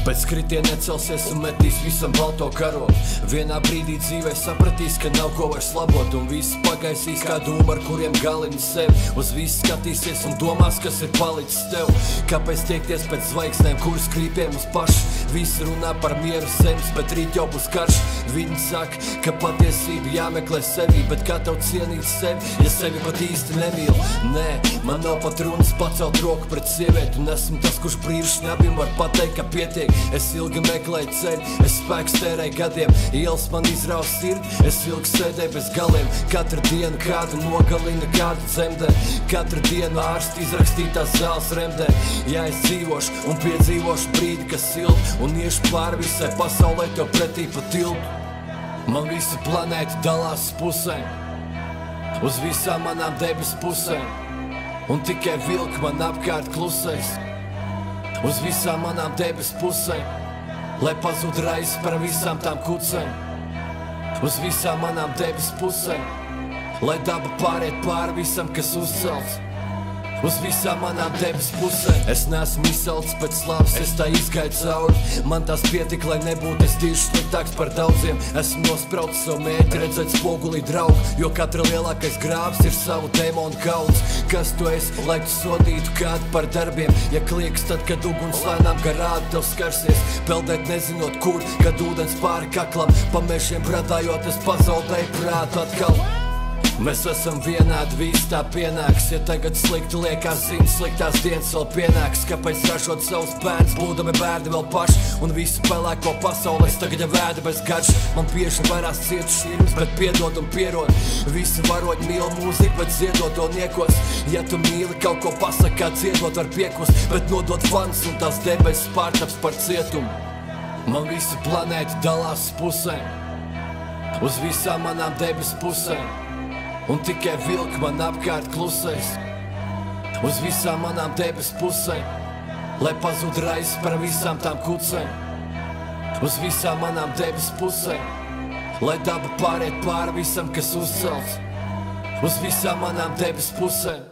Pēc kritiena necelsies un metīs visam balto karogu. Vienā brīdī dzīvē sapratīs, ka nav ko vairs labot, un viss pagaisīs kā dūma, ar kuriem galini sevi. Uz visu skatīsies un domās, kas ir palicis tev. Kāpēc tiekties pēc zvaigznēm, kuras krīpiem uz pašu? Visi runā par mieru zemes, bet rīt jau būs karš. Viņi saka, ka patiesība jāmeklē sevi, bet kā tev cienīt sevi, ja sevi pat īsti nemīl? Nē, man nav pat runas pacelt roku pret sievieti, un esmu tas, kurš brīvšņabim var pateikt, ka pietiek. Es ilgi meklēju ceļu, es spēks tērēju gadiem, ielas man izraus sirdi, es ilgi sēdēju bez galiem. Katru dienu kādu nogalina, kādu dzemdē, katru dienu ārsti izrakstītās zāles remdē. Ja es dzīvošu un piedzīvošu brīdi, kas silti, un iešu pāri visai pasaulē tev pretī pa tiltu. Man visa planēta dalās uz pusēm, uz visām manām debesu pusēm, un tikai vilki man apkārt klusēs. Uz visām manām debesu pusēm, lai pazūd raizes par visām tām kucēm. Uz visām manām debesu pusēm, lai daba pāriet pāri visam, kas uzcelts. Uz visām manām debesu pusēm. Es neesmu izsalcis pēc slavas, es tā izgāju cauri. Man tās pietika, lai nebūtu es tieši sliktāks par daudziem. Esmu nospraucis savu mērķi, redzēt spogulī draugu, jo katra lielākais grāvs ir savu demonu kauds. Kas tu esi, lai tu sodītu kādu par darbiem? Ja klieks tad, kad uguns lēnām garādi tev skarsies, peldēt nezinot kur, kad ūdens pāri kaklam, pa mežiem bradājot, es pazaudēju prātu atkal. Mēs esam vienādi, viss tā pienāks. Ja tagad slikti liekas ziņas, sliktās dienas vēl pienāks. Kāpēc ražot savus bērns, būdami bērni vēl paši, un visu pelēko pasaulēs tagad ja vēda bez garš. Man bieži varās cietu šķirmas, bet piedod un pierod. Visi varoņi mīl mūziku, bet ziedot to niekos. Ja tu mīli kaut ko pasaka, kā dziedot var piekust, bet nodot fans un tās debesis pārtaps par cietumu. Man visa planēta dalās uz pusēm, uz visām manām debesu pusēm, un tikai vilki man apkārt klusēs. Uz visām manām debesu pusēm, lai pazūd raizes par visām tām kucēm. Uz visām manām debesu pusēm, lai daba pāriet pāri visam, kas uzcelts. Uz visām manām debesu pusēm.